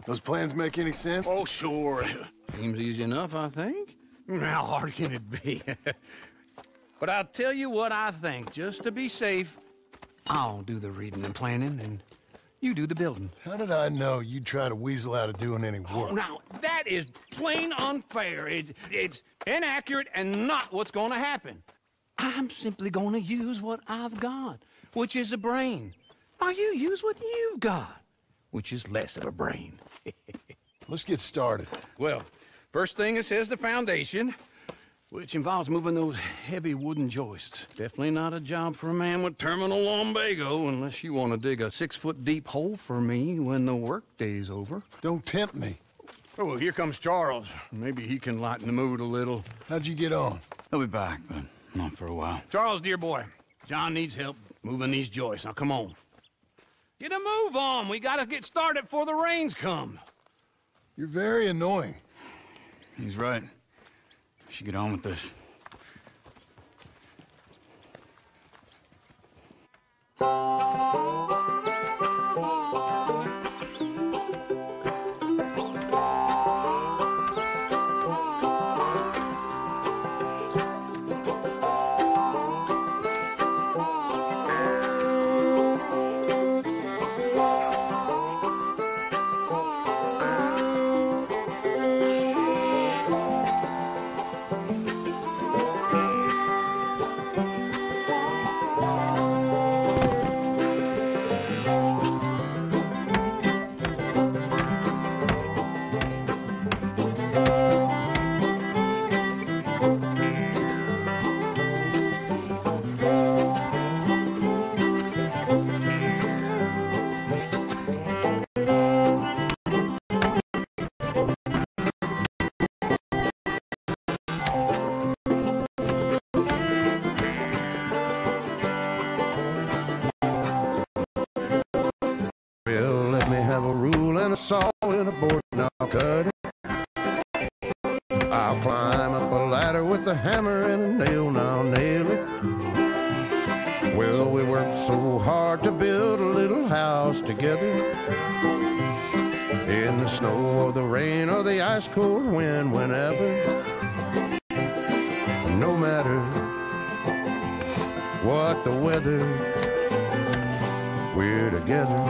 Those plans make any sense? Oh, sure. Seems easy enough, I think. How hard can it be? But I'll tell you what I think, just to be safe. I'll do the reading and planning, and you do the building. How did I know you'd try to weasel out of doing any work? Oh, now, that is plain unfair. It's inaccurate and not what's going to happen. I'm simply going to use what I've got, which is a brain. Now you use what you've got, which is less of a brain. Let's get started. Well, first thing it says the foundation, which involves moving those heavy wooden joists. Definitely not a job for a man with terminal lumbago, unless you want to dig a 6-foot deep hole for me when the workday's over. Don't tempt me. Oh, well, here comes Charles. Maybe he can lighten the mood a little. How'd you get on? He'll be back, but not for a while. Charles, dear boy, John needs help moving these joists. Now, come on. Get a move on. We gotta get started before the rains come. You're very annoying. He's right. We should get on with this. Saw in a board and I'll cut it. I'll climb up a ladder with a hammer and a nail, and I'll nail it. Well, we worked so hard to build a little house together. In the snow or the rain or the ice cold wind, whenever. No matter what the weather, we're together.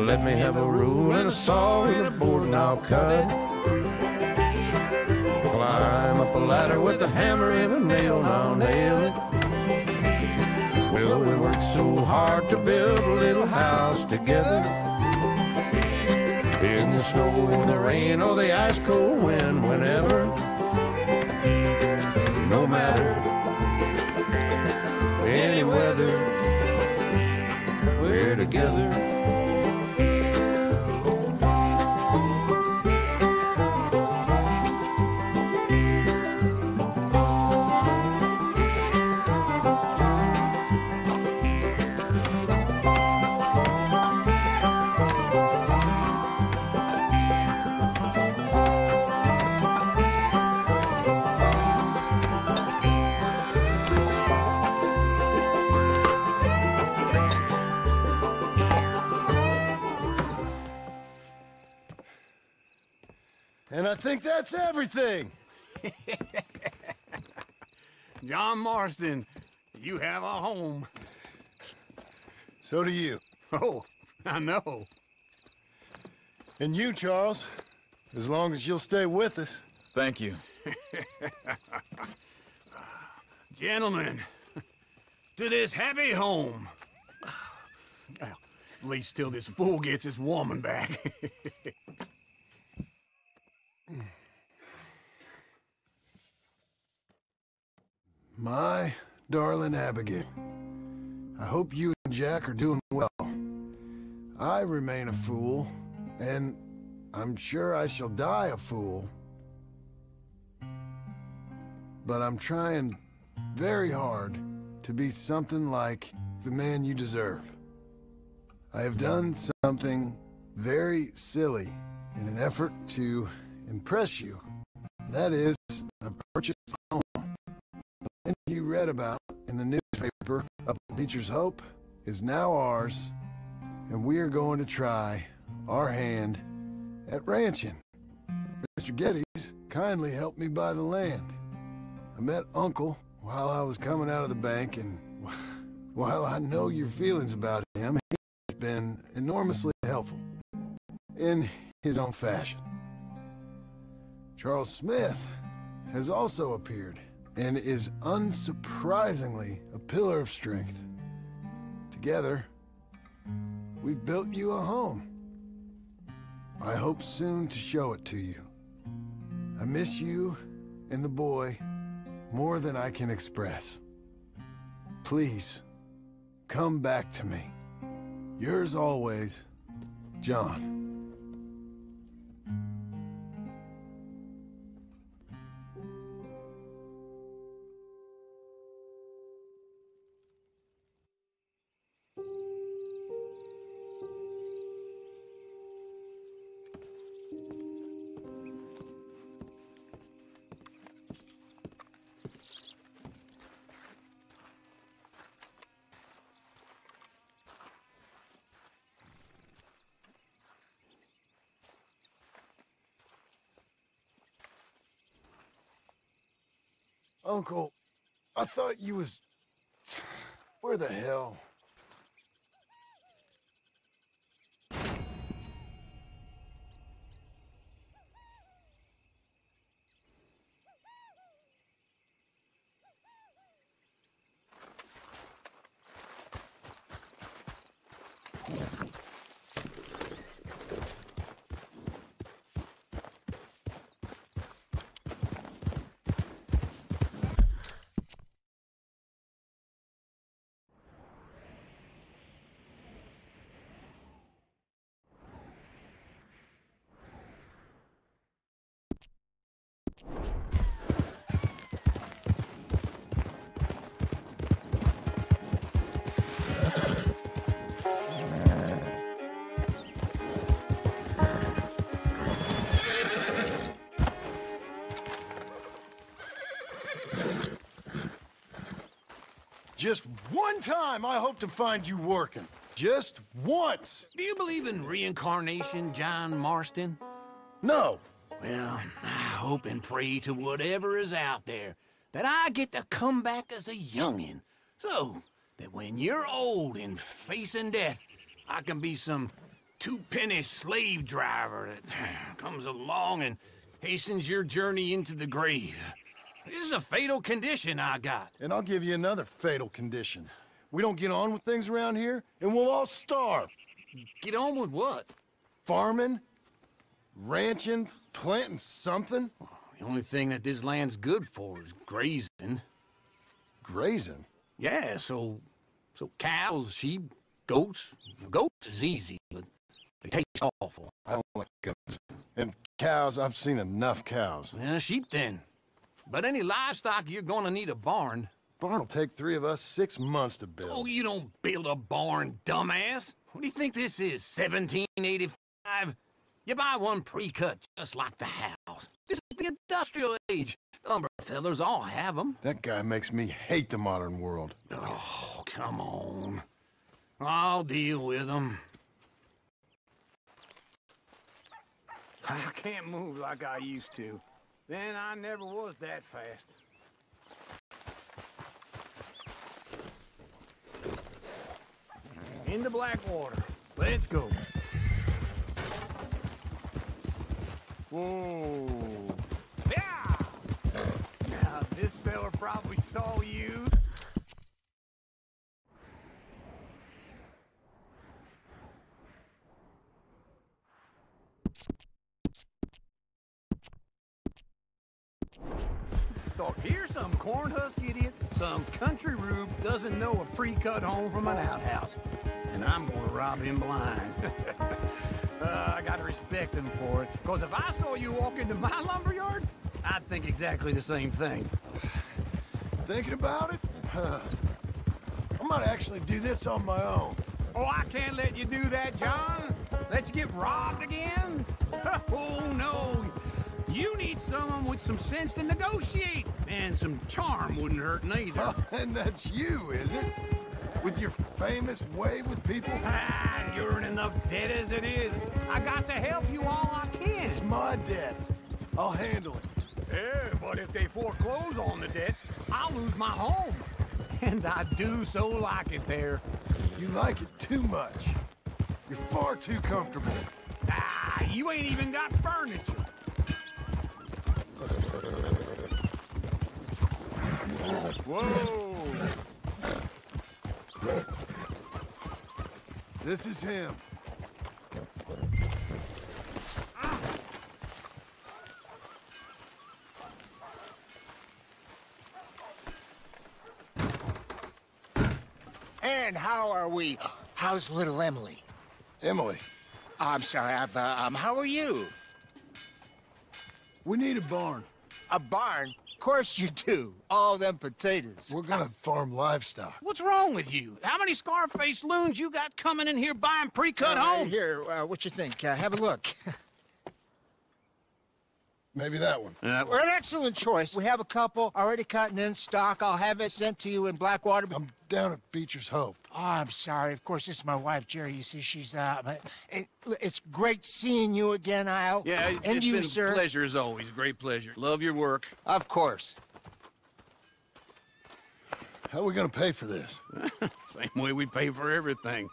Let me have a rule and a saw and a board and I'll cut it. Climb up a ladder with a hammer and a nail and I'll nail it. Well, we worked so hard to build a little house together. In the snow or the rain or the ice cold wind, whenever. No matter any weather, we're together. And I think that's everything. John Marston, you have a home. So do you. Oh, I know. And you, Charles. As long as you'll stay with us. Thank you. Gentlemen, to this happy home. Well, at least till this fool gets his woman back. My darling Abigail, I hope you and Jack are doing well. I remain a fool, and I'm sure I shall die a fool. But I'm trying very hard to be something like the man you deserve. I have done something very silly in an effort to impress you. That is, I've purchased a home. The land you read about in the newspaper of Beecher's Hope is now ours, and we are going to try our hand at ranching. Mr. Geddes kindly helped me buy the land. I met Uncle while I was coming out of the bank, and while I know your feelings about him, he's been enormously helpful in his own fashion. Charles Smith has also appeared and is unsurprisingly a pillar of strength. Together, we've built you a home. I hope soon to show it to you. I miss you and the boy more than I can express. Please, come back to me. Yours always, John. Uncle, I thought you was... Where the hell? Just one time I hope to find you working. Just once. Do you believe in reincarnation, John Marston? No. Well, I hope and pray to whatever is out there that I get to come back as a youngin', so that when you're old and facing death, I can be some two-penny slave driver that comes along and hastens your journey into the grave. This is a fatal condition I got. And I'll give you another fatal condition. We don't get on with things around here, and we'll all starve. Get on with what? Farming, ranching, planting something. The only thing that this land's good for is grazing. Grazing? Yeah, so cows, sheep, goats. Goats is easy, but they taste awful. I don't like goats. And cows, I've seen enough cows. Yeah, sheep then. But any livestock, you're gonna need a barn. Barn will take 3 of us 6 months to build. Oh, you don't build a barn, dumbass. What do you think this is, 1785? You buy one pre-cut just like the house. This is the industrial age. Lumber fellers all have them. That guy makes me hate the modern world. Oh, come on. I'll deal with them. I can't move like I used to. Then I never was that fast. into Blackwater. Let's go. Whoa. Yeah! Now, this fella probably saw you. Thought, here's some corn-husk idiot, some country rube doesn't know a pre-cut home from an outhouse. And I'm gonna rob him blind. I gotta respect him for it, because if I saw you walk into my lumberyard, I'd think exactly the same thing. Thinking about it? I might actually do this on my own. Oh, I can't let you do that, John. Let you get robbed again? Oh, no. You need someone with some sense to negotiate. And some charm wouldn't hurt neither. And that's you, is it? With your famous way with people? Ah, you're in enough debt as it is. I got to help you all I can. It's my debt. I'll handle it. Yeah, but if they foreclose on the debt, I'll lose my home. And I do so like it there. You like it too much. You're far too comfortable. Ah, you ain't even got furniture. Whoa! This is him. And how are we? How's little Emily? Emily, I'm sorry, how are you? we need a barn. A barn? Of course you do. All them potatoes. We're gonna farm livestock. What's wrong with you? How many Scarface loons you got coming in here buying pre-cut homes? Here, what you think? Have a look. Maybe that one. We're an excellent choice. We have a couple already cut and in stock. I'll have it sent to you in Blackwater. I'm down at Beecher's Hope. Oh, I'm sorry. Of course, this is my wife, Jerry. You see, she's it's great seeing you again, Al. Yeah, it's and you, been sir. a pleasure as always. Great pleasure. Love your work. Of course. How are we gonna pay for this? Same way we pay for everything.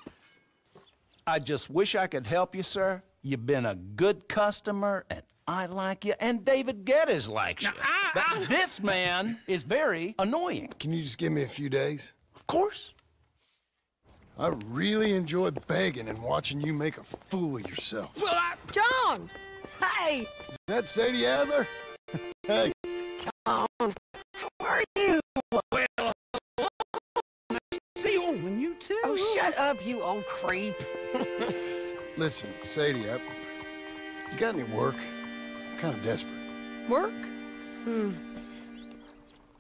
I just wish I could help you, sir. You've been a good customer, and I like you, and David Geddes likes you. But this man is very annoying. Can you just give me a few days? Of course. I really enjoy begging and watching you make a fool of yourself. Well, John! Hey! Is that Sadie Adler? Hey. John! How are you? see you and you too. Oh, shut up, you old creep. Listen, Sadie, you got any work? I'm kind of desperate. Work?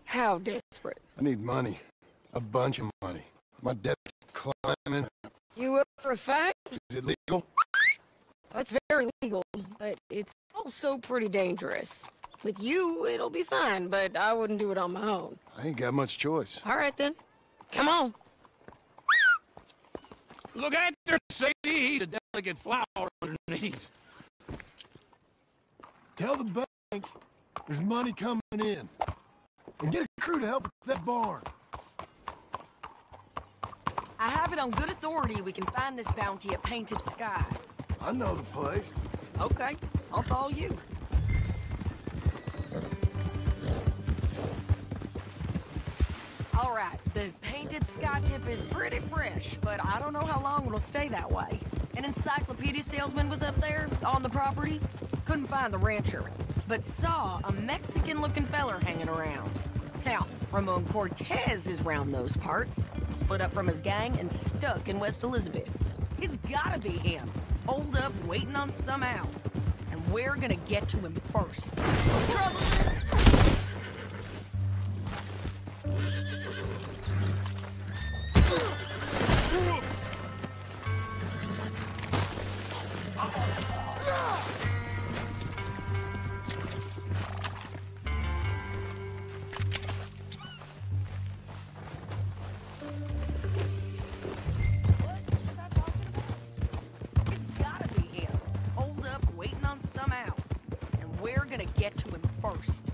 How desperate? I need money. A bunch of money. My debt's climbing. You up for a fight? Is it legal? That's very legal, but it's also pretty dangerous. With you, it'll be fine, but I wouldn't do it on my own. I ain't got much choice. All right, then. Come on. Look at her, Sadie. He's a delicate flower underneath. Tell the bank there's money coming in. And get a crew to help with that barn. I have it on good authority we can find this bounty at Painted Sky. I know the place. Okay, I'll follow you. All right, the Painted Sky tip is pretty fresh, but I don't know how long it'll stay that way. An encyclopedia salesman was up there on the property. Couldn't find the rancher, but saw a Mexican-looking feller hanging around. Now, Ramon Cortez is round those parts, split up from his gang and stuck in West Elizabeth. It's gotta be him, holed up waiting on some out. And we're gonna get to him first. Trouble! It's gotta be him, holed up waiting on some out. And we're gonna get to him first.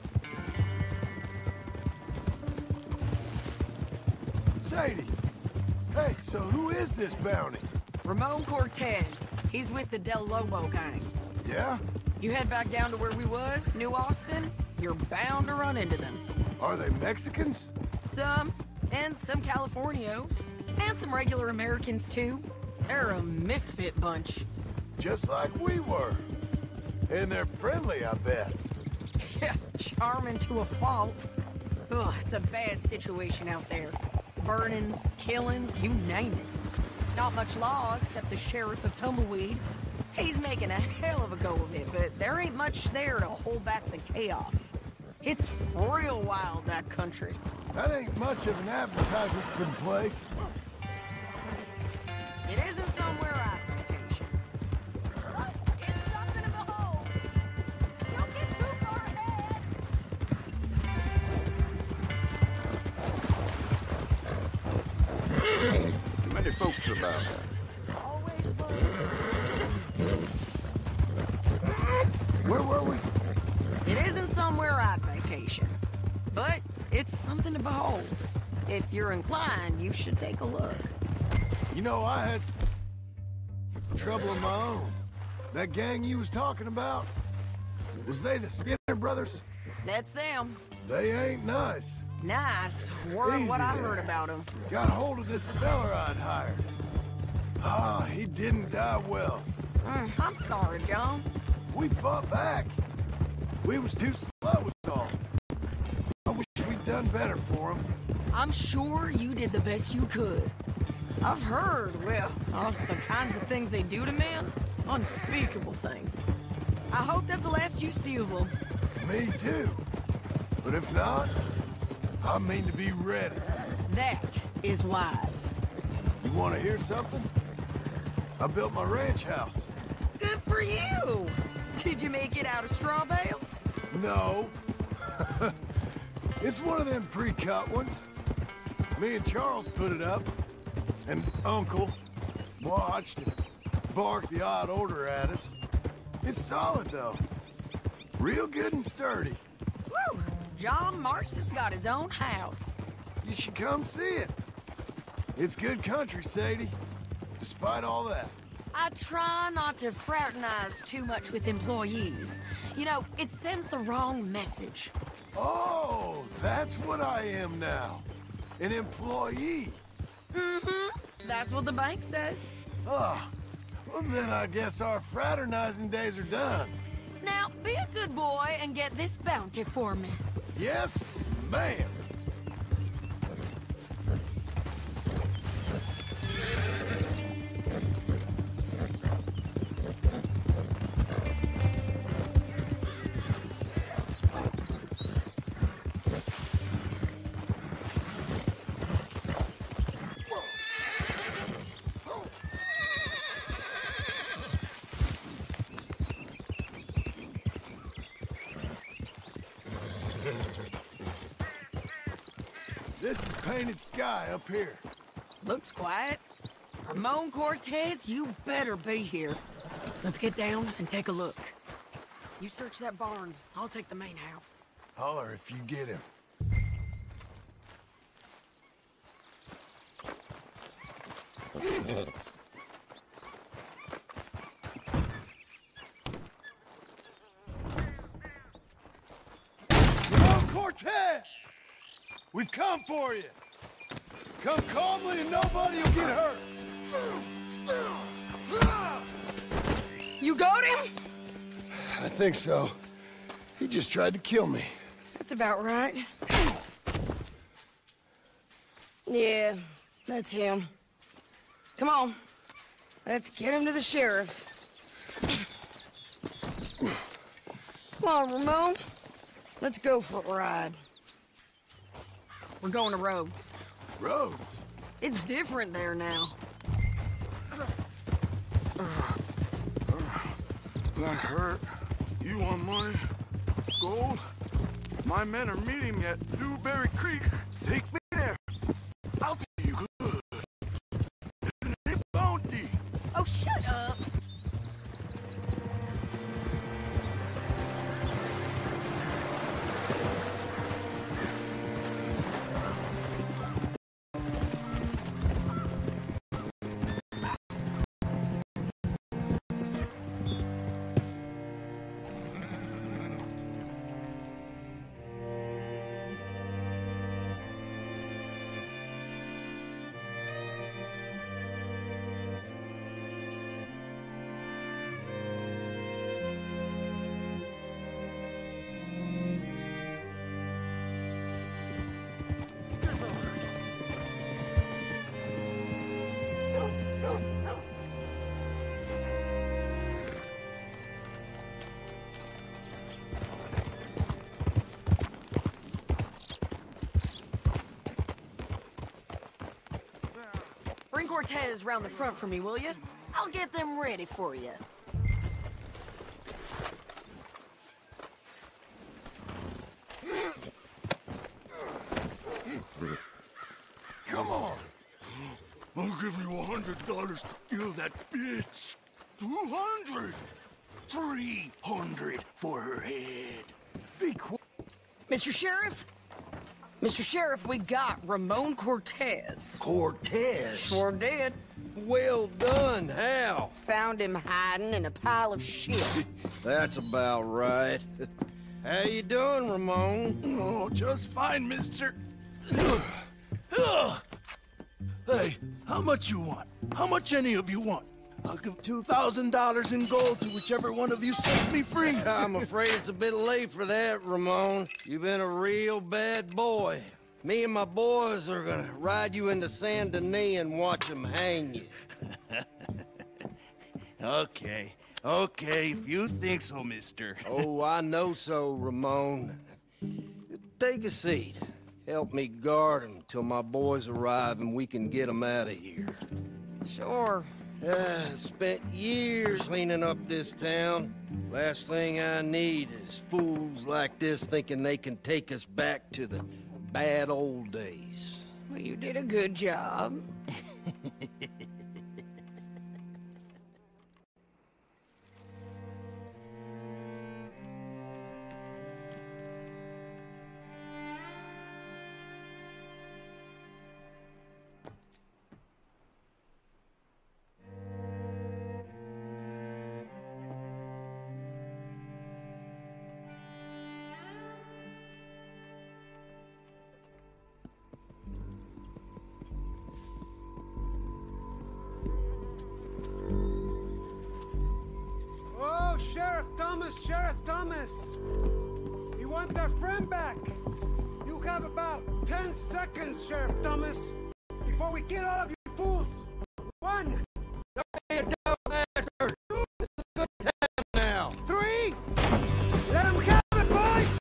So who is this bounty? Ramon Cortez. He's with the Del Lobo gang. Yeah? You head back down to where we was, New Austin, you're bound to run into them. Are they Mexicans? Some, and some Californios, and some regular Americans too. They're a misfit bunch. Just like we were. And they're friendly, I bet. Yeah, charming to a fault. Ugh, it's a bad situation out there. Burnings, killings, you name it. Not much law except the sheriff of Tumbleweed. He's making a hell of a go of it, but there ain't much there to hold back the chaos. It's real wild, that country. That ain't much of an advertisement for the place. It isn't somewhere I vacation. But it's something to behold. Don't get too far ahead. Too many folks about. Always fun. Where were we? It isn't somewhere I vacation. But it's something to behold. If you're inclined, you should take a look. You know, I had some trouble of my own. That gang you was talking about, was they the Skinner brothers? That's them. They ain't nice. Nice. Weren't what I Easy heard there. about them. Got hold of this fella I'd hired. Ah, he didn't die well. I'm sorry, John. We fought back. We was too slow, was all. I wish we'd done better for him. I'm sure you did the best you could. I've heard, well, of the kinds of things they do to men. Unspeakable things. I hope that's the last you see of them. Me too. But if not, I mean to be ready. That is wise. You want to hear something? I built my ranch house. Good for you. Did you make it out of straw bales? No. It's one of them pre-cut ones. Me and Charles put it up. And Uncle watched and barked the odd order at us. It's solid, though. Real good and sturdy. Woo! John Marston's got his own house. You should come see it. It's good country, Sadie. Despite all that. I try not to fraternize too much with employees. You know, it sends the wrong message. Oh, that's what I am now. An employee. Mm-hmm. That's what the bank says. Ah, well then I guess our fraternizing days are done. Now, be a good boy and get this bounty for me. Yes, ma'am. This is painted sky up here. Looks quiet. Ramon Cortez, you better be here. Let's get down and take a look. You search that barn. I'll take the main house. Holler if you get him. Ramon Cortez! We've come for you. Come calmly and nobody will get hurt. You got him? I think so. He just tried to kill me. That's about right. Yeah, that's him. Come on. Let's get him to the sheriff. Come on, Ramon. Let's go for a ride. We're going to Rhodes. Rhodes? It's different there now. That hurt. You want money? Gold? My men are meeting me at Dewberry Creek. Take me there. I'll pay you good. It's a bounty. Oh, shut up. Cortez round the front for me, will you? I'll get them ready for you. Come on. I'll give you $100 to kill that bitch. 200. 300 for her head. Be quiet. Mr. Sheriff? Mr. Sheriff, we got Ramon Cortez. Cortez? Sure did. Well done, how? Found him hiding in a pile of shit. That's about right. How you doing, Ramon? Oh, just fine, mister. Hey, how much you want? How much any of you want? I'll give $2,000 in gold to whichever one of you sets me free. I'm afraid it's a bit late for that, Ramon. You've been a real bad boy. Me and my boys are gonna ride you into Saint Denis and watch them hang you. Okay, if you think so, mister. Oh, I know so, Ramon. Take a seat. Help me guard them till my boys arrive and we can get them out of here. Sure. Spent years cleaning up this town. Last thing I need is fools like this thinking they can take us back to the bad old days. Well, you did a good job. Sheriff Thomas! You want their friend back? You have about 10 seconds, Sheriff Thomas, before we get all of you fools. 1. Hey, dumb bastard! This is a good time now. 3. Let them have it, boys!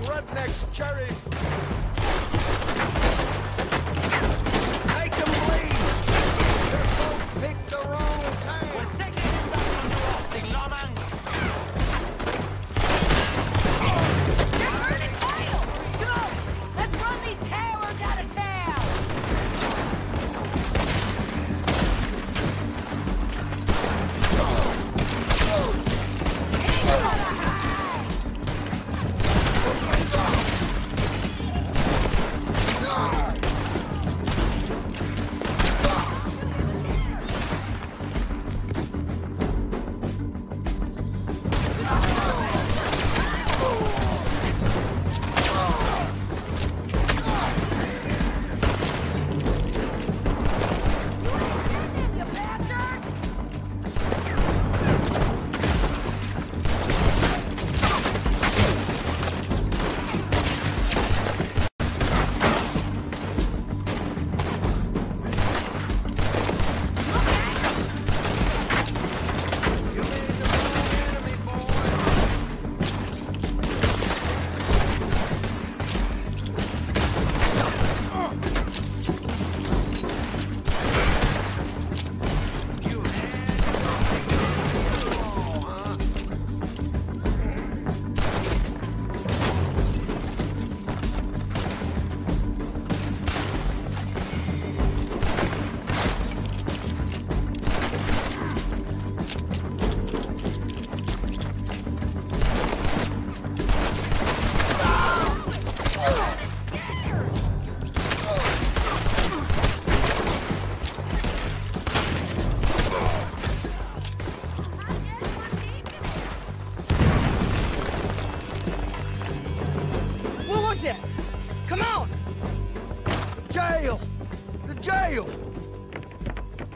Rednecks, Cherry. Make them bleed! Their folks picked the wrong time! We're taking him back from Frosty, lawman! You're hurting Kyle! Go! Let's run these cowards out of town! Ain't gonna hide! Come on! The jail!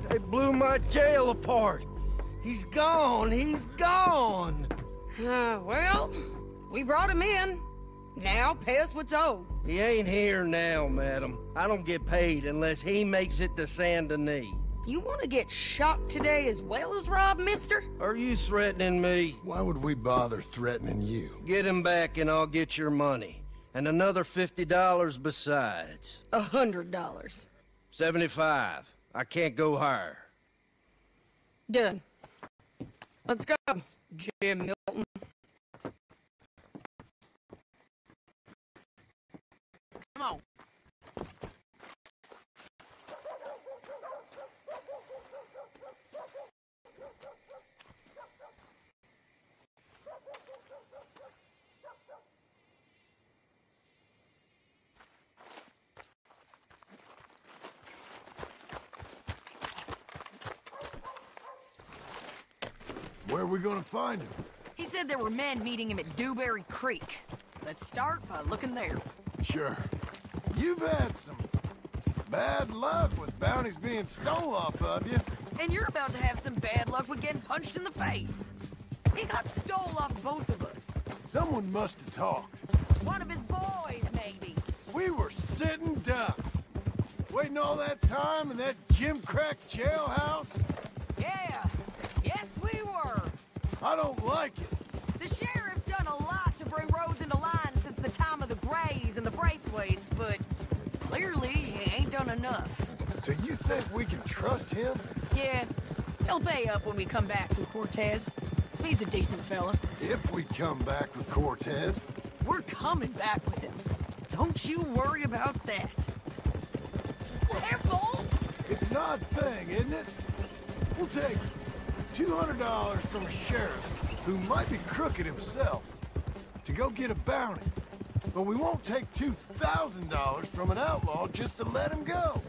They blew my jail apart. He's gone. He's gone. Well, we brought him in. Now pay us what's owed. He ain't here now, madam. I don't get paid unless he makes it to Saint Denis. You want to get shot today as well as Rob, mister? Are you threatening me? Why would we bother threatening you? Get him back and I'll get your money. And another $50 besides. $100. 75. I can't go higher. Done. Let's go, Jim Milton. Come on. Where are we gonna find him? He said there were men meeting him at Dewberry Creek. Let's start by looking there. Sure. You've had some bad luck with bounties being stole off of you. And you're about to have some bad luck with getting punched in the face. He got stole off both of us. Someone must have talked. One of his boys, maybe. We were sitting ducks. Waiting all that time in that gimcrack jailhouse. Yeah. Yes, we were. I don't like it. The sheriff's done a lot to bring roads into line since the time of the Grays and the Braithwaites, but clearly he ain't done enough. So you think we can trust him? Yeah, he'll pay up when we come back with Cortez. He's a decent fella. If we come back with Cortez. We're coming back with him. Don't you worry about that. Careful! It's an odd thing, isn't it? We'll take $200 from a sheriff who might be crooked himself to go get a bounty. But we won't take $2,000 from an outlaw just to let him go.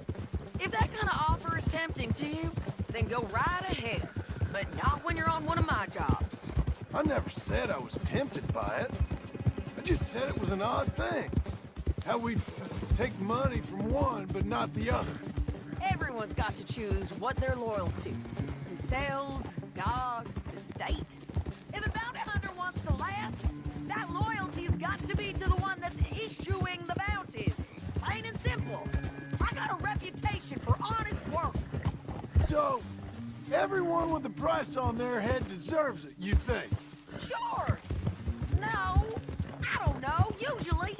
If that kind of offer is tempting to you, then go right ahead. But not when you're on one of my jobs. I never said I was tempted by it. I just said it was an odd thing. How we take money from one but not the other. Everyone's got to choose what they're loyal to. Themselves, God, the state. If a bounty hunter wants to last, that loyalty's got to be to the one that's issuing the bounties. Plain and simple. I got a reputation for honest work. So, everyone with a price on their head deserves it, you think? Sure. No, I don't know. Usually,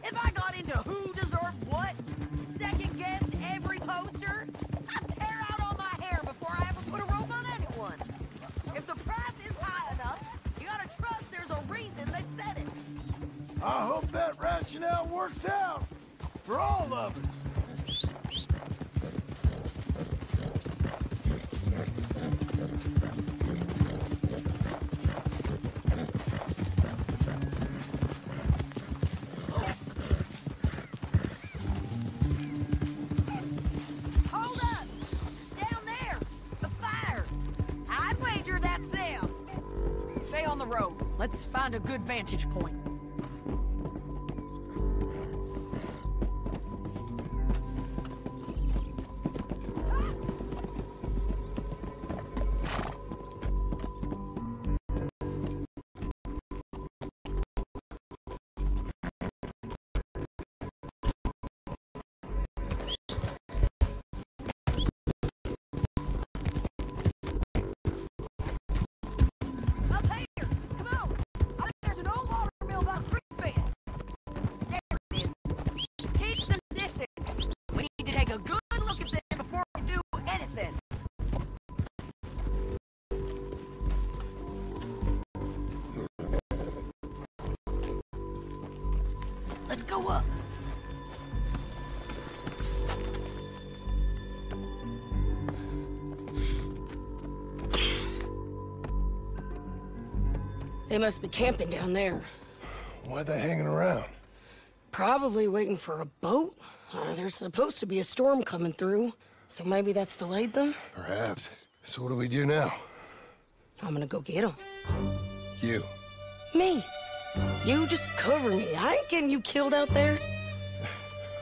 if I got into who deserved what, second-guessed every poster, I'd tear out all my hair before I ever put a rope on anyone. If the price is high enough, you gotta trust there's a reason they set it. I hope that rationale works out for all of us. Hold up! Down there! The fire! I'd wager that's them. Stay on the road. Let's find a good vantage point. Up here! Come on! I think there's an old water mill by the creek bed. There it is. Keep some distance. We need to take a good look at them before we do anything. Let's go up. They must be camping down there. Why are they hanging around? Probably waiting for a boat. There's supposed to be a storm coming through, so maybe that's delayed them. Perhaps. So what do we do now? I'm gonna go get them. You. Me. You just cover me. I ain't getting you killed out there.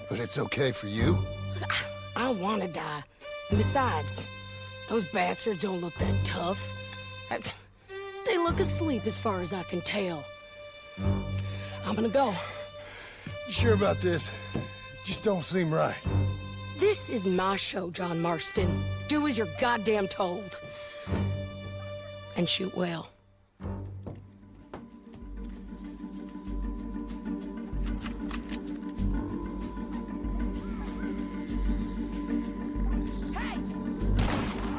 But it's okay for you? I want to die. And besides, those bastards don't look that tough. They look asleep as far as I can tell. I'm gonna go. You sure about this? Just don't seem right. This is my show, John Marston. Do as you're goddamn told. And shoot well.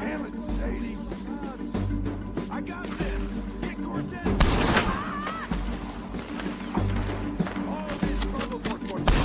Damn it, Sadie. I got this. Get Cortez. All this trouble for Cortez.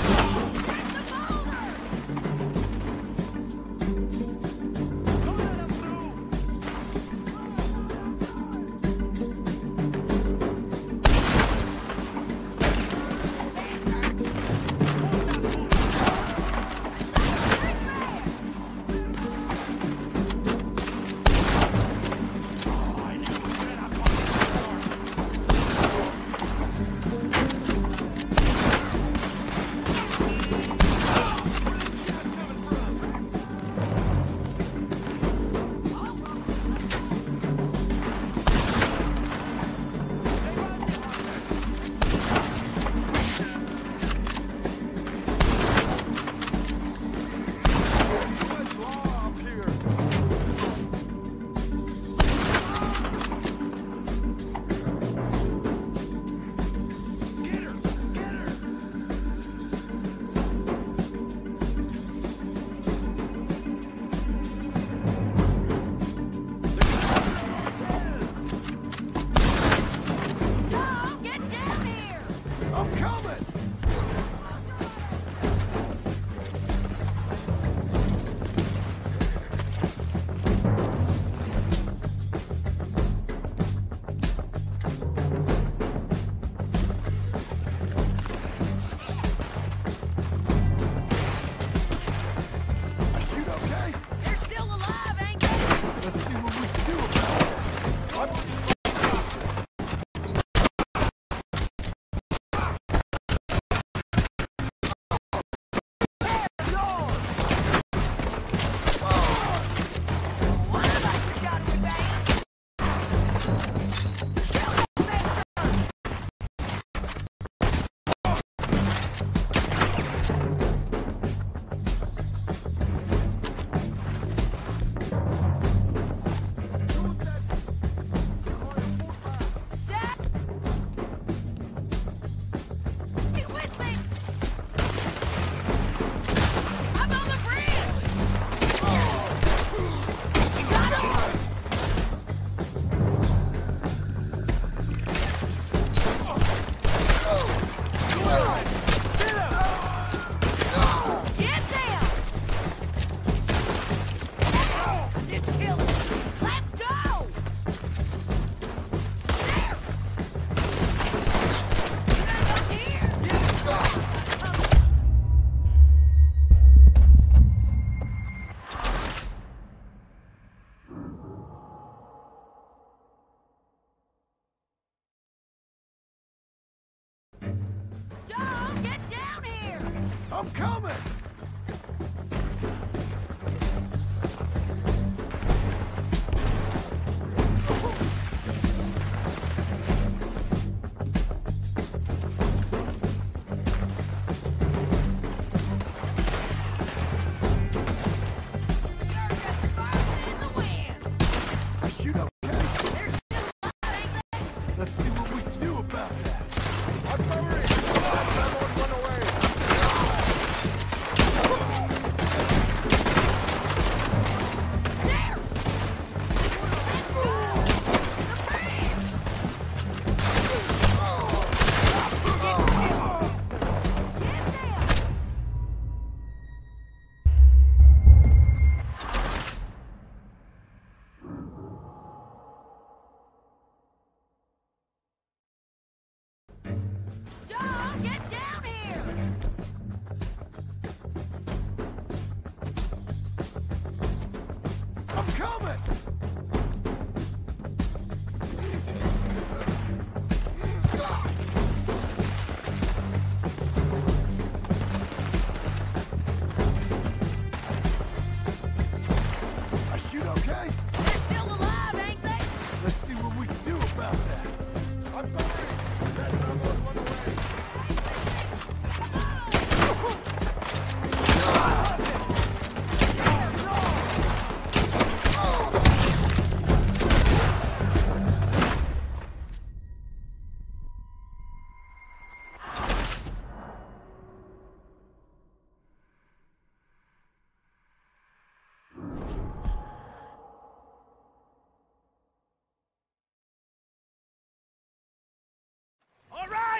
I'm coming!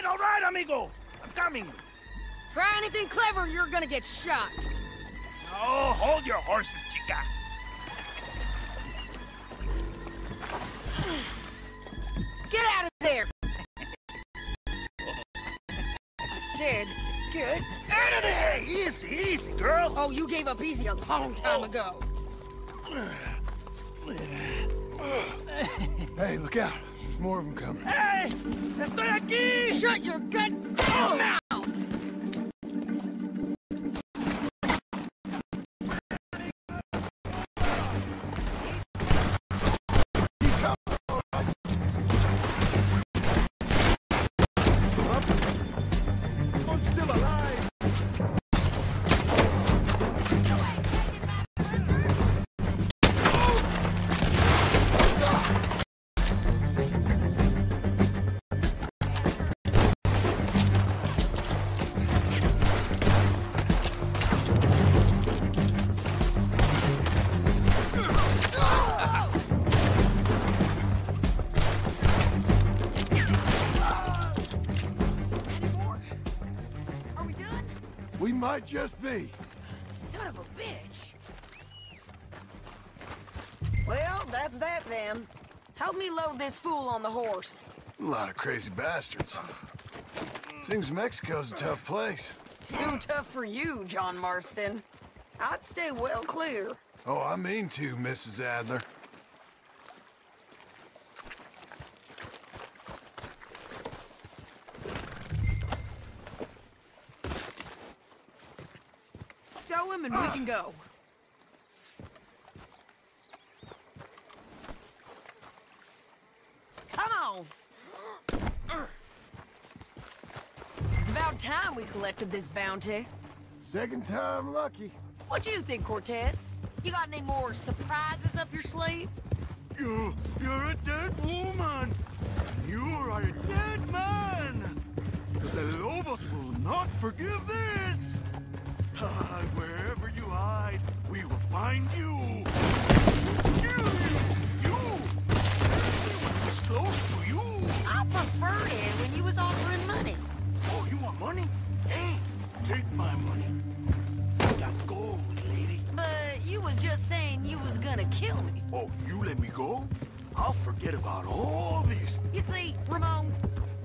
All right, amigo. I'm coming. Try anything clever, you're gonna get shot. Oh, hold your horses, chica. Get out of there! I said, get Out of there! Easy, easy, girl. Oh, you gave up easy a long time ago. Hey, look out. There's more of them coming. Hey! Estoy aquí! Shut your goddamn mouth! I'm still alive. We might just be. Son of a bitch! Well, that's that then. Help me load this fool on the horse. A lot of crazy bastards. Seems Mexico's a tough place. Too tough for you, John Marston. I'd stay well clear. Oh, I mean to, Mrs. Adler. Stow him and we can go. Come on! It's about time we collected this bounty. Second time lucky. What you think, Cortez? You got any more surprises up your sleeve? You're a dead woman. You are a dead man. The Lobos will not forgive this. Wherever you hide, we will find you. Kill you. You. Everyone is close to you. I preferred it when you was offering money. Oh, you want money? Hey, take my money. I got gold, lady. But you was just saying you was gonna kill me. Oh, you let me go? I'll forget about all this. You see, Ramon,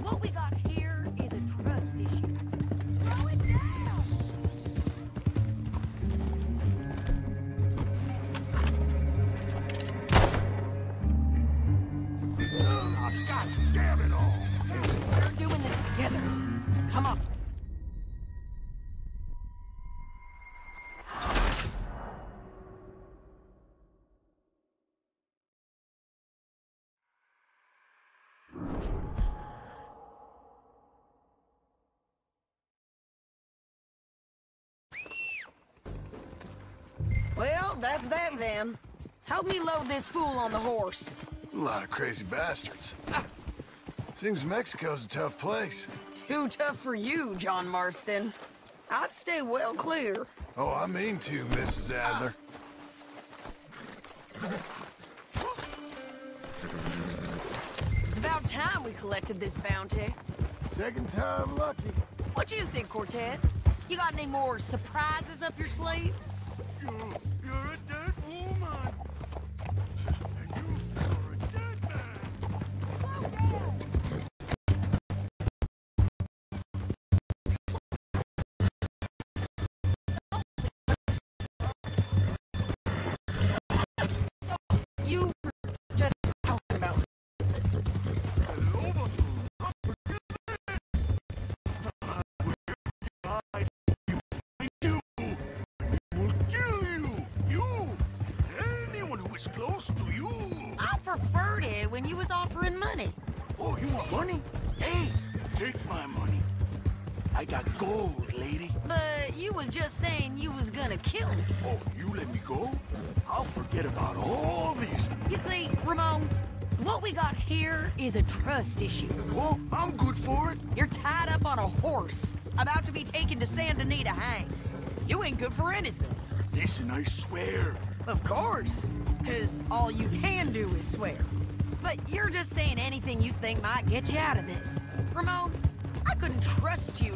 what we got here is a trust issue. Slow it down! Oh, God damn it all. We're doing this together. Come on. Well, that's that then. Help me load this fool on the horse. A lot of crazy bastards. Seems Mexico's a tough place. Too tough for you, John Marston. I'd stay well clear. Oh, I mean to, Mrs. Adler. It's about time we collected this bounty. Second time lucky. What you think, Cortez? You got any more surprises up your sleeve? You're a dead woman. And you are a dead man. Slow down! So, you were just talking about... The Lobos will not forgive this. Wherever you hide, you will find you. We will kill you. You. Anyone who is close to you. I preferred it when you was offering money. Oh, Oh, you want money? Hey, take my money. I got gold, lady. But you was just saying you was gonna kill me. Oh, you let me go? I'll forget about all this. You see, Ramon, what we got here is a trust issue. Oh, I'm good for it. You're tied up on a horse, about to be taken to Saint Denis to hang. You ain't good for anything. Listen, I swear. Of course, because all you can do is swear. But you're just saying anything you think might get you out of this. Ramon, I couldn't trust you.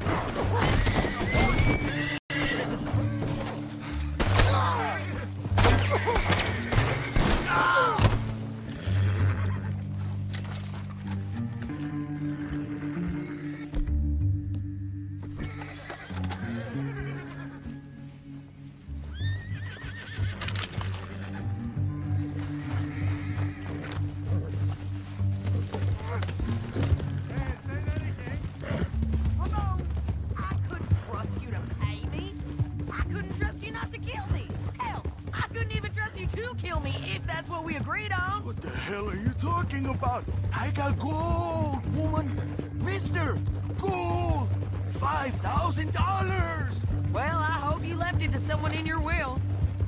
About? I got gold, woman. Mister, gold. $5,000. Well, I hope you left it to someone in your will.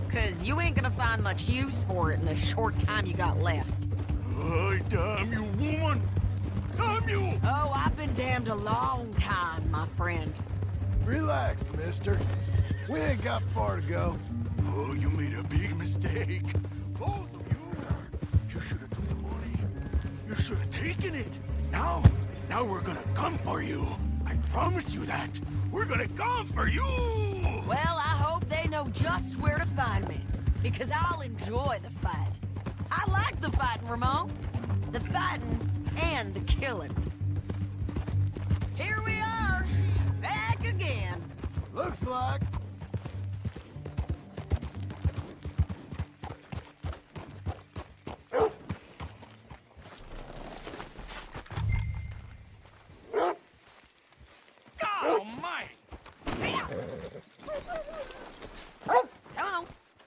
Because you ain't gonna find much use for it in the short time you got left. Oh, damn you, woman. Damn you. Oh, I've been damned a long time, my friend. Relax, mister. We ain't got far to go. Oh, you made a big mistake. Both of you. You should have took the money. You should have taken it. Now we're gonna come for you. I promise you that. We're gonna come for you. Well, I hope they know just where to find me. Because I'll enjoy the fight. I like the fighting, Ramon. The fighting and the killing. Here we are. Back again. Looks like.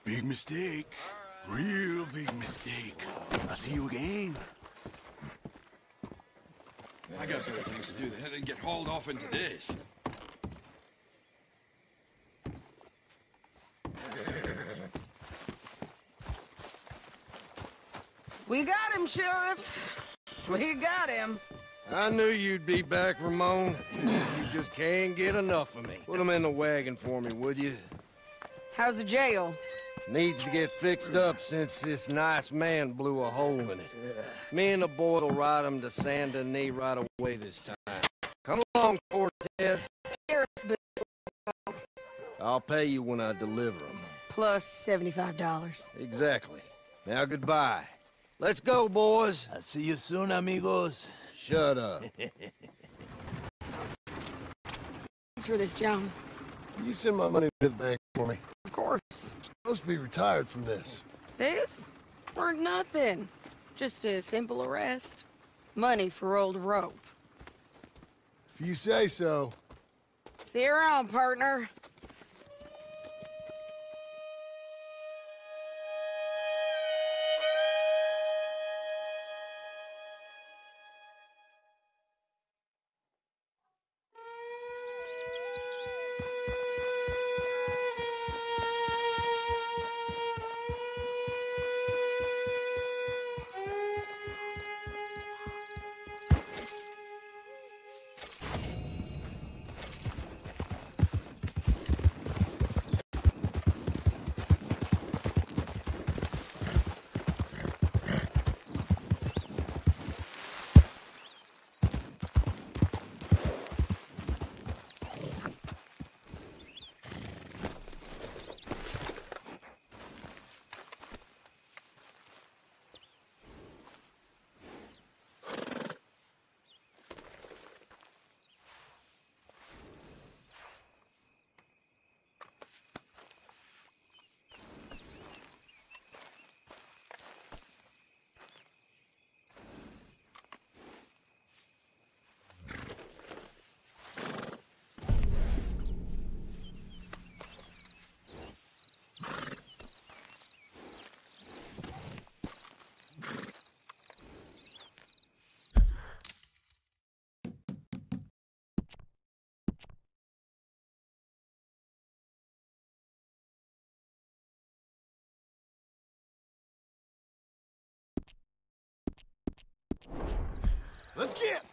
Big mistake. Real big mistake. I'll see you again. I got better things to do than get hauled off into this. We got him, Sheriff. We got him. I knew you'd be back, Ramon. You just can't get enough of me. Put him in the wagon for me, would you? How's the jail? Needs to get fixed up since this nice man blew a hole in it. Me and the boy will ride him to Saint Denis right away this time. Come along, Cortez. I'll pay you when I deliver him. Plus $75. Exactly. Now goodbye. Let's go, boys. I'll see you soon, amigos. Shut up. Thanks for this, John. You send my money to the bank for me. Of course. I'm supposed to be retired from this. This? For nothing. Just a simple arrest. Money for old rope. If you say so. See you around, partner. Let's get.